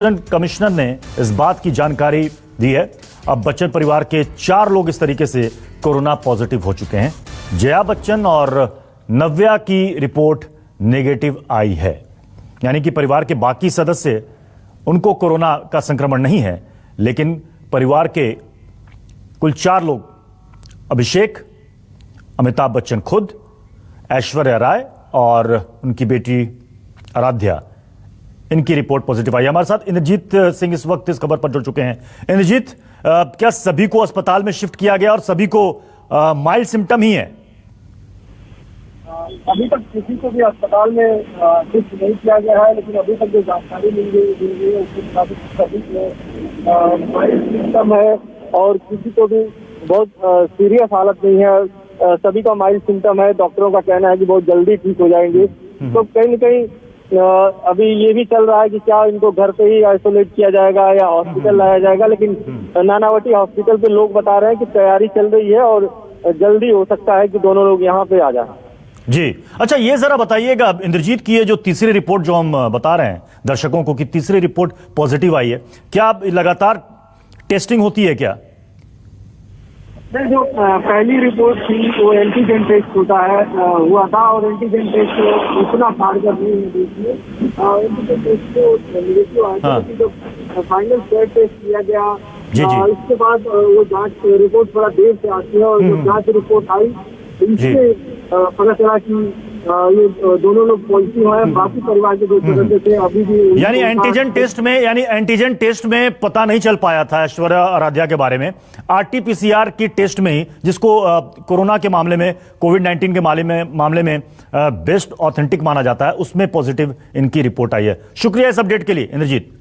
Commissioner ने इस बात की जानकारी दी है। अब बच्चन परिवार के 4 लोग इस तरीके से कोरोना पॉजिटिव हो चुके हैं। जया बच्चन और नव्या की रिपोर्ट नेगेटिव आई है, यानी कि परिवार के बाकी सदस्य उनको कोरोना का संक्रमण नहीं है, लेकिन परिवार के कुल 4 लोग, अभिषेक, अमिताभ बच्चन खुद, ऐश्वर्या राय और उनकी बेटी आराध्या, इनकी रिपोर्ट पॉजिटिव आई है। हमारे साथ इंद्रजीत सिंह इस वक्त इस खबर पर जुड़ चुके हैं। इंद्रजीत, क्या सभी को अस्पताल में शिफ्ट किया गया और सभी को माइल्ड सिम्टम ही है? अभी तक किसी को भी अस्पताल में शिफ्ट नहीं किया गया है, लेकिन अभी तक जो जानकारी मिल रही है उसके मुताबिक सभी में माइल्ड सिम्टम है और किसी को भी बहुत सीरियस हालत नहीं है। सभी का माइल्ड सिम्टम है। डॉक्टरों का कहना है कि बहुत जल्दी ठीक हो जाएंगे। तो कहीं न कहीं अभी ये भी चल रहा है कि क्या इनको घर पे ही आइसोलेट किया जाएगा या हॉस्पिटल लाया जाएगा, लेकिन नानावटी हॉस्पिटल पे लोग बता रहे हैं कि तैयारी चल रही है और जल्दी हो सकता है कि दोनों लोग यहाँ पे आ जाएं। जी, अच्छा, ये जरा बताइएगा इंद्रजीत की ये जो तीसरी रिपोर्ट जो हम बता रहे हैं दर्शकों को कि तीसरी रिपोर्ट पॉजिटिव आई है, क्या लगातार टेस्टिंग होती है क्या? जो पहली रिपोर्ट थी वो एंटीजन टेस्ट हुआ था और एंटीजन टेस्ट उतना कारगर नहीं है। देखिए एंटीजन टेस्ट को नेगेटिव आया, लेकिन जब फाइनल ब्लड टेस्ट किया गया इसके बाद वो जांच रिपोर्ट थोड़ा देर से आती है और जो जांच रिपोर्ट आई इससे पता चला कि ये दोनों लोग पॉजिटिव हैं। बाकी परिवार के 2 सदस्य थे अभी भी, यानी एंटीजन टेस्ट में पता नहीं चल पाया था ऐश्वर्या आराध्या के बारे में। आरटीपीसीआर की टेस्ट में ही, जिसको कोरोना के मामले में, कोविड-19 के मामले में बेस्ट ऑथेंटिक माना जाता है, उसमें पॉजिटिव इनकी रिपोर्ट आई है। शुक्रिया इस अपडेट के लिए इंद्रजीत।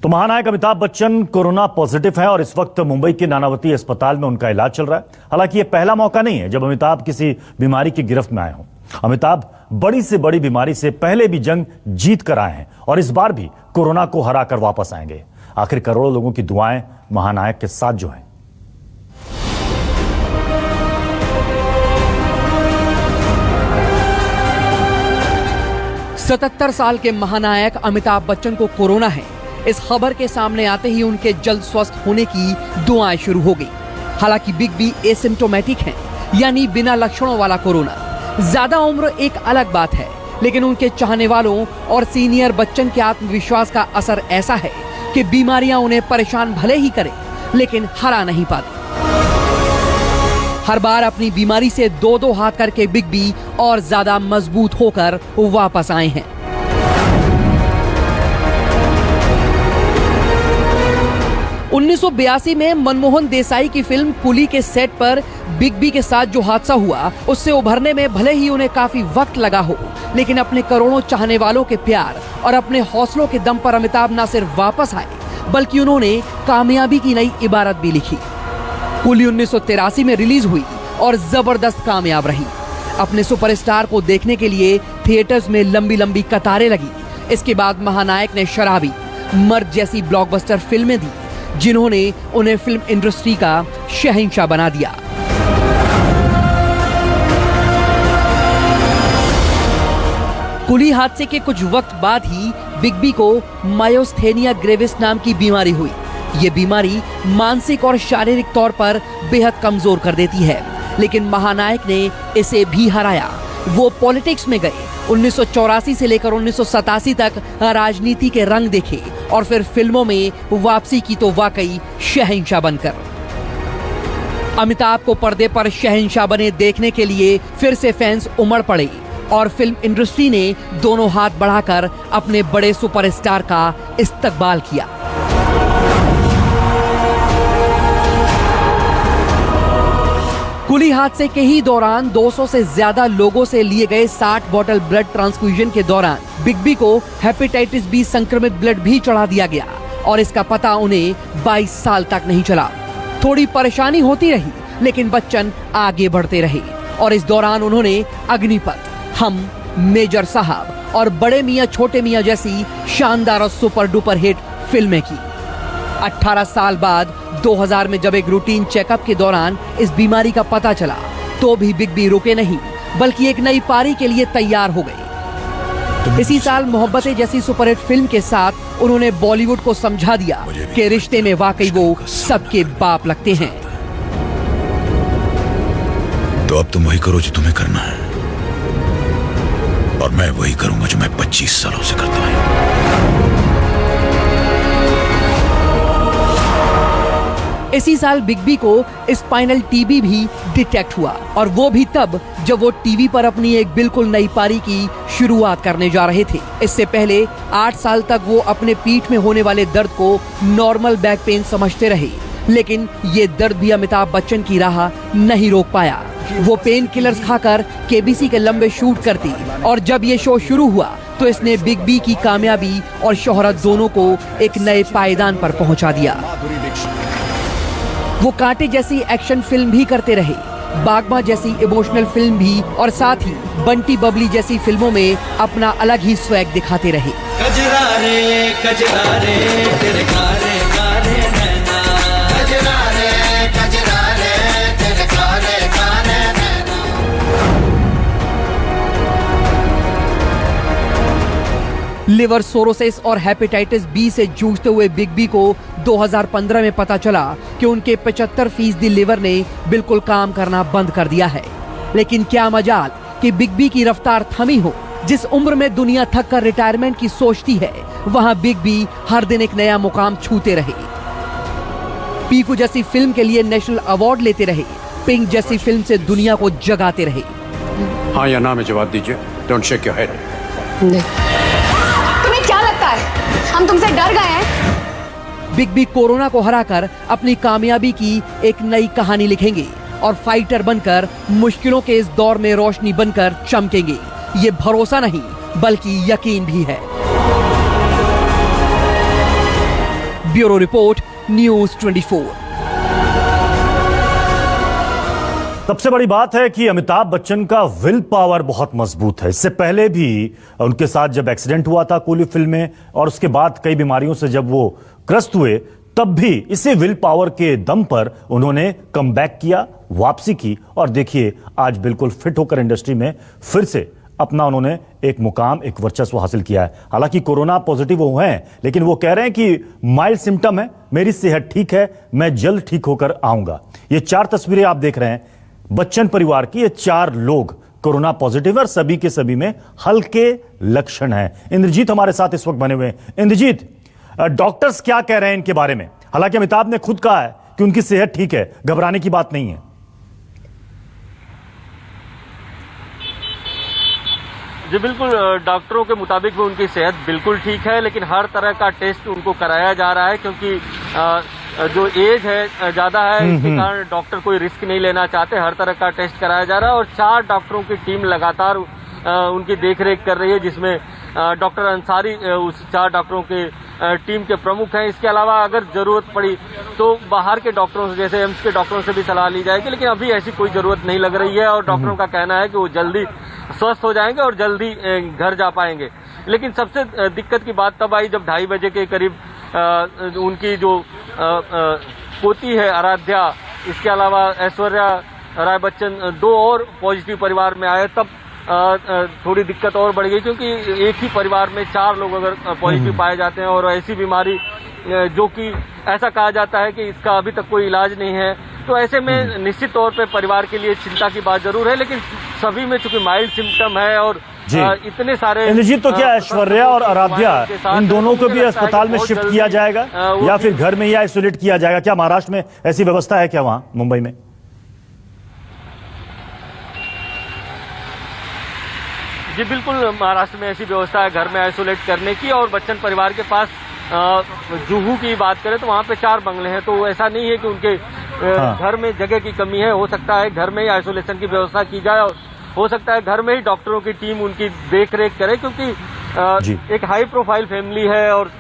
तो महानायक अमिताभ बच्चन कोरोना पॉजिटिव है और इस वक्त मुंबई के नानावती अस्पताल में उनका इलाज चल रहा है। हालांकि यह पहला मौका नहीं है जब अमिताभ किसी बीमारी की गिरफ्त में आए हों। अमिताभ बड़ी से बड़ी बीमारी से पहले भी जंग जीत कर आए हैं और इस बार भी कोरोना को हराकर वापस आएंगे। आखिर करोड़ों लोगों की दुआएं महानायक के साथ जो हैं। 77 साल के महानायक अमिताभ बच्चन को कोरोना है। इस खबर के सामने आते ही उनके जल्द स्वस्थ होने की दुआएं शुरू हो गई। हालांकि बिग बी एसिम्प्टोमेटिक हैं, यानी बिना लक्षणों वाला कोरोना। ज्यादा उम्र एक अलग बात है, लेकिन उनके चाहने वालों और सीनियर बच्चन के आत्मविश्वास का असर ऐसा है कि बीमारियां उन्हें परेशान भले ही करें, लेकिन हरा नहीं पाती। हर बार अपनी बीमारी से 2-2 हाथ करके बिग बी और ज्यादा मजबूत होकर वापस आए हैं। उन्नीस 1982 में मनमोहन देसाई की फिल्म कुली के सेट पर बिग बी के साथ जो हादसा हुआ, उससे उभरने में भले ही उन्हें काफी वक्त लगा हो, लेकिन अपने करोड़ों चाहने वालों के प्यार और अपने हौसलों के दम पर अमिताभ न सिर्फ वापस आए, बल्कि उन्होंने कामयाबी की नई इबारत भी लिखी। कुली 1983 में रिलीज हुई और जबरदस्त कामयाब रही। अपने सुपरस्टार को देखने के लिए थिएटर्स में लंबी लंबी कतारें लगी। इसके बाद महानायक ने शराबी, मर्द जैसी ब्लॉकबस्टर फिल्में दी, जिन्होंने उन्हें फिल्म इंडस्ट्री का शहंशाह बना दिया। कुली हादसे के कुछ वक्त बाद ही बिग बी को मायोस्थेनिया ग्रेविस नाम की बीमारी हुई। ये बीमारी मानसिक और शारीरिक तौर पर बेहद कमजोर कर देती है, लेकिन महानायक ने इसे भी हराया। वो पॉलिटिक्स में गए। 1984 से लेकर 1987 तक राजनीति के रंग देखे और फिर फिल्मों में वापसी की तो वाकई शहंशाह बनकर। अमिताभ को पर्दे पर शहंशाह बने देखने के लिए फिर से फैंस उमड़ पड़े और फिल्म इंडस्ट्री ने दोनों हाथ बढ़ाकर अपने बड़े सुपरस्टार का इस्तकबाल किया। कुली हादसे के ही दौरान 200 से ज्यादा लोगों से लिए गए 60 बोतल ब्लड ट्रांसफ्यूजन के दौरान बिग बी को हेपेटाइटिस बी संक्रमित ब्लड भी चढ़ा दिया गया और इसका पता उन्हें 22 साल तक नहीं चला। थोड़ी परेशानी होती रही, लेकिन बच्चन आगे बढ़ते रहे और इस दौरान उन्होंने अग्निपथ, हम, मेजर साहब और बड़े मियां छोटे मियां जैसी शानदार और सुपर डुपर हिट फिल्में की। 18 साल बाद 2000 में जब एक रूटीन चेकअप के दौरान इस बीमारी का पता चला, तो भी बिग बी रुके नहीं, बल्कि एक नई पारी के लिए तैयार हो गए। इसी साल मोहब्बतें जैसी सुपरहिट फिल्म के साथ उन्होंने बॉलीवुड को समझा दिया कि रिश्ते में वाकई वो सबके बाप लगते हैं। तो अब तुम वही करो जो तुम्हें करना है, और मैं वही करूंगा जो मैं 25 सालों से करता हूं। इसी साल बिग बी को स्पाइनल टीबी भी डिटेक्ट हुआ, और वो भी तब जब वो टीवी पर अपनी एक बिल्कुल नई पारी की शुरुआत करने जा रहे थे। इससे पहले 8 साल तक वो अपने पीठ में होने वाले दर्द को नॉर्मल बैक पेन समझते रहे, लेकिन ये दर्द भी अमिताभ बच्चन की राह नहीं रोक पाया। वो पेन किलर्स खाकर केबीसी के लंबे शूट करती, और जब ये शो शुरू हुआ तो इसने बिग बी की कामयाबी और शोहरत दोनों को एक नए पायदान पर पहुंचा दिया। वो कांटे जैसी एक्शन फिल्म भी करते रहे, बागमा जैसी इमोशनल फिल्म भी, और साथ ही बंटी बबली जैसी फिल्मों में अपना अलग ही स्वैग दिखाते रहे। कजरा रे तेरे कारे कारे नैना, कजरा रे तेरे कारे कारे नैना। लिवर सोरोसिस और हेपेटाइटिस बी से जूझते हुए बिग बी को 2015 में पता चला कि उनके 75% लिवर ने बिल्कुल काम करना बंद कर दिया है। लेकिन क्या मजाल कि बिग बी की रफ्तार थमी हो। जिस उम्र में दुनिया थक कर रिटायरमेंट की सोचती है, वहां बिग बी हर दिन एक नया मुकाम छूते रहे। पीकू जैसी फिल्म के लिए नेशनल अवार्ड लेते रहे, पिंक जैसी फिल्म से दुनिया को जगाते रहे। हाँ या ना में जवाब दीजिए, डोंट शेक योर हेड। तुम्हें क्या लगता है हम तुमसे डर गए हैं? बिग बी कोरोना को हराकर अपनी कामयाबी की एक नई कहानी लिखेंगे, और फाइटर बनकर मुश्किलों के इस दौर में रोशनी बनकर चमकेंगे। ये भरोसा नहीं बल्कि यकीन भी है। Bureau report, news 24। सबसे बड़ी बात है कि अमिताभ बच्चन का विल पावर बहुत मजबूत है। इससे पहले भी उनके साथ जब एक्सीडेंट हुआ था कूली फिल्म में, और उसके बाद कई बीमारियों से जब वो ग्रस्त हुए, तब भी इसी विल पावर के दम पर उन्होंने कमबैक किया, वापसी की, और देखिए आज बिल्कुल फिट होकर इंडस्ट्री में फिर से अपना उन्होंने एक मुकाम, एक वर्चस्व हासिल किया है। हालांकि कोरोना पॉजिटिव वो हैं, लेकिन वो कह रहे हैं कि माइल्ड सिम्टम है, मेरी सेहत ठीक है, मैं जल्द ठीक होकर आऊंगा। ये 4 तस्वीरें आप देख रहे हैं बच्चन परिवार की। ये 4 लोग कोरोना पॉजिटिव और सभी के सभी में हल्के लक्षण हैं। इंद्रजीत हमारे साथ इस वक्त बने हुए हैं। इंद्रजीत, डॉक्टर्स क्या कह रहे हैं इनके बारे में? हालांकि अमिताभ ने खुद कहा है कि उनकी सेहत ठीक है, घबराने की बात नहीं है। जी बिल्कुल, डॉक्टरों के मुताबिक भी उनकी सेहत बिल्कुल ठीक है, लेकिन हर तरह का टेस्ट उनको कराया जा रहा है, क्योंकि जो एज है ज़्यादा है, इसके कारण डॉक्टर कोई रिस्क नहीं लेना चाहते। हर तरह का टेस्ट कराया जा रहा है, और 4 डॉक्टरों की टीम लगातार उनकी देखरेख कर रही है, जिसमें डॉक्टर अंसारी उस 4 डॉक्टरों के टीम के प्रमुख हैं। इसके अलावा अगर जरूरत पड़ी तो बाहर के डॉक्टरों से, जैसे एम्स के डॉक्टरों से भी सलाह ली जाएगी, लेकिन अभी ऐसी कोई जरूरत नहीं लग रही है, और डॉक्टरों का कहना है कि वो जल्दी स्वस्थ हो जाएंगे और जल्दी घर जा पाएंगे। लेकिन सबसे दिक्कत की बात तब आई जब 2:30 बजे के करीब उनकी जो पोती है आराध्या, इसके अलावा ऐश्वर्या राय बच्चन, 2 और पॉजिटिव परिवार में आए, तब थोड़ी दिक्कत और बढ़ गई, क्योंकि एक ही परिवार में 4 लोग अगर पॉजिटिव पाए जाते हैं, और ऐसी बीमारी जो कि ऐसा कहा जाता है कि इसका अभी तक कोई इलाज नहीं है, तो ऐसे में निश्चित तौर पे परिवार के लिए चिंता की बात जरूर है। लेकिन सभी में चूंकि माइल्ड सिम्टम है और इतने सारे इंद्रजीत, तो क्या ऐश्वर्या और आराध्या इन दोनों को भी अस्पताल में शिफ्ट किया जाएगा या फिर घर में ही आइसोलेट किया जाएगा? क्या महाराष्ट्र में ऐसी व्यवस्था है क्या, वहां मुंबई में? जी बिल्कुल, महाराष्ट्र में ऐसी व्यवस्था है घर में आइसोलेट करने की। और बच्चन परिवार के पास जुहू की बात करें तो वहाँ पे 4 बंगले हैं, तो ऐसा नहीं है कि उनके घर में जगह की कमी है। हो सकता है घर में ही आइसोलेशन की व्यवस्था की जाए, और हो सकता है घर में ही डॉक्टरों की टीम उनकी देख रेख करे, क्योंकि एक हाई प्रोफाइल फैमिली है, और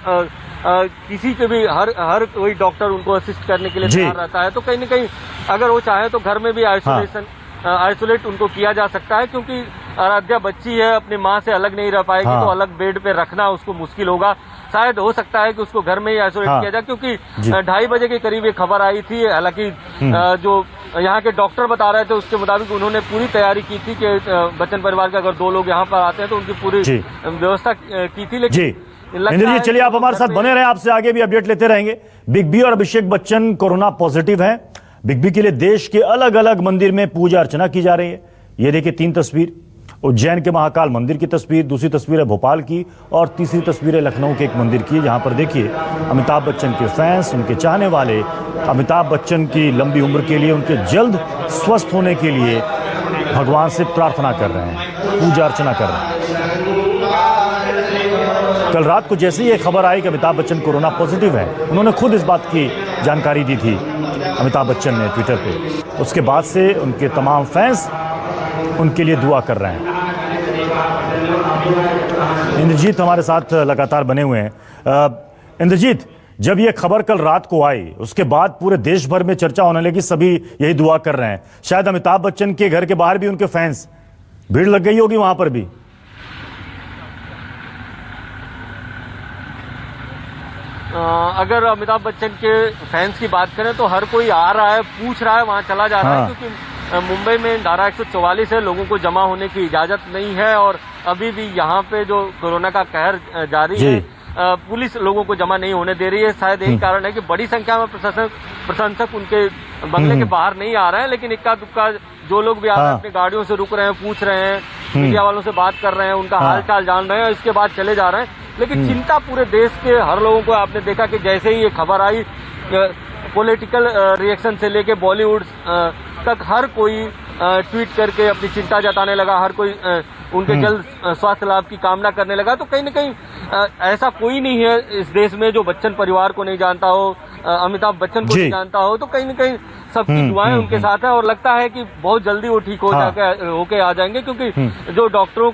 किसी के भी हर कोई डॉक्टर उनको असिस्ट करने के लिए तैयार रहता है। तो कहीं न कहीं अगर वो चाहे तो घर में भी आइसोलेट उनको किया जा सकता है, क्योंकि आराध्या बच्ची है, अपनी माँ से अलग नहीं रह पाएगी, तो अलग बेड पे रखना उसको मुश्किल होगा। शायद हो सकता है कि उसको घर में ही आइसोलेट हाँ। किया जाए, क्योंकि जी। 2:30 बजे के करीब ये खबर आई थी। हालांकि जो यहाँ के डॉक्टर बता रहे थे उसके मुताबिक उन्होंने पूरी तैयारी की थी कि बच्चन परिवार के अगर 2 लोग यहाँ पर आते हैं तो उनकी पूरी जी। व्यवस्था की थी। लेकिन जी लगता इंद्र जी, है चलिए कि आप हमारे साथ बने रहे, आपसे आगे भी अपडेट लेते रहेंगे। बिग बी और अभिषेक बच्चन कोरोना पॉजिटिव हैं। बिग बी के लिए देश के अलग अलग मंदिर में पूजा अर्चना की जा रही है। ये देखिए 3 तस्वीर, उज्जैन के महाकाल मंदिर की तस्वीर, दूसरी तस्वीर है भोपाल की और तीसरी तस्वीर है लखनऊ के एक मंदिर की, जहां पर देखिए अमिताभ बच्चन के फैंस, उनके चाहने वाले अमिताभ बच्चन की लंबी उम्र के लिए, उनके जल्द स्वस्थ होने के लिए भगवान से प्रार्थना कर रहे हैं, पूजा अर्चना कर रहे हैं। कल रात को जैसे ही ये खबर आई कि अमिताभ बच्चन कोरोना पॉजिटिव है, उन्होंने खुद इस बात की जानकारी दी थी अमिताभ बच्चन ने ट्विटर पे। उसके बाद से उनके तमाम फैंस उनके लिए दुआ कर रहे हैं। इंद्रजीत हमारे साथ लगातार बने हुए हैं। इंद्रजीत, जब ये खबर कल रात को आई उसके बाद पूरे देश भर में चर्चा होने लगी, सभी यही दुआ कर रहे हैं। शायद अमिताभ बच्चन के घर के बाहर भी उनके फैंस, भीड़ लग गई होगी वहां पर भी। अगर अमिताभ बच्चन के फैंस की बात करें तो हर कोई आ रहा है, पूछ रहा है, वहां चला जा रहा है, क्योंकि मुंबई में धारा 144 है, लोगों को जमा होने की इजाजत नहीं है और अभी भी यहाँ पे जो कोरोना का कहर जारी है, पुलिस लोगों को जमा नहीं होने दे रही है। शायद यही कारण है कि बड़ी संख्या में प्रशंसक उनके बंगले के बाहर नहीं आ रहे हैं, लेकिन इक्का दुक्का जो लोग भी आ रहे हैं अपनी गाड़ियों से रुक रहे हैं, पूछ रहे हैं, मीडिया वालों से बात कर रहे हैं, उनका हाल चाल जान रहे हैं, इसके बाद चले जा रहे हैं। लेकिन चिंता पूरे देश के हर लोगों को, आपने देखा कि जैसे ही ये खबर आई, पॉलिटिकल रिएक्शन से लेके बॉलीवुड तक हर कोई ट्वीट करके अपनी चिंता जताने लगा, हर कोई उनके जल्द स्वास्थ्य लाभ की कामना करने लगा। तो कहीं न कहीं ऐसा कोई नहीं है इस देश में जो बच्चन परिवार को नहीं जानता हो, अमिताभ बच्चन को नहीं जानता हो। तो कहीं न कहीं सबकी दुआएं उनके साथ है और लगता है कि बहुत जल्दी वो ठीक हो जाकर होके आ जाएंगे, क्योंकि जो डॉक्टरों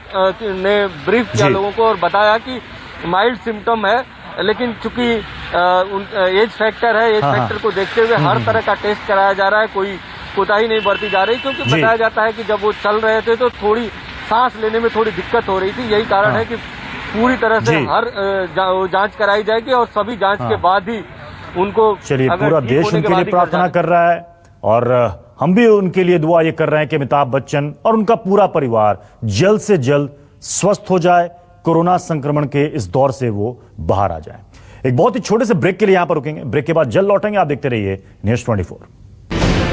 ने ब्रीफ किया लोगों को और बताया कि माइल्ड सिम्टम है, लेकिन चूंकि एज फैक्टर है, एज फैक्टर को देखते हुए हर तरह का टेस्ट कराया जा रहा है, कोई कोताही नहीं बरती जा रही, क्योंकि बताया जाता है कि जब वो चल रहे थे तो थोड़ी सांस लेने में थोड़ी दिक्कत हो रही थी। यही कारण है कि पूरी तरह से हर जांच कराई जाएगी और सभी जांच के बाद ही उनको, चलिए पूरा देश उनके लिए प्रार्थना कर रहा है और हम भी उनके लिए दुआ ये कर रहे हैं कि अमिताभ बच्चन और उनका पूरा परिवार जल्द से जल्द स्वस्थ हो जाए, कोरोना संक्रमण के इस दौर से वो बाहर आ जाए। एक बहुत ही छोटे से ब्रेक के लिए यहां पर रुकेंगे, ब्रेक के बाद जल्द लौटेंगे। आप देखते रहिए न्यूज़ 24।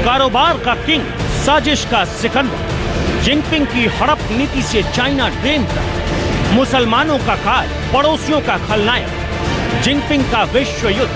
कारोबार का किंग, साजिश का सिकंदर, जिनपिंग की हड़प नीति से चाइना ड्रेन तक, मुसलमानों का काल, पड़ोसियों का खलनायक, जिनपिंग का विश्व युद्ध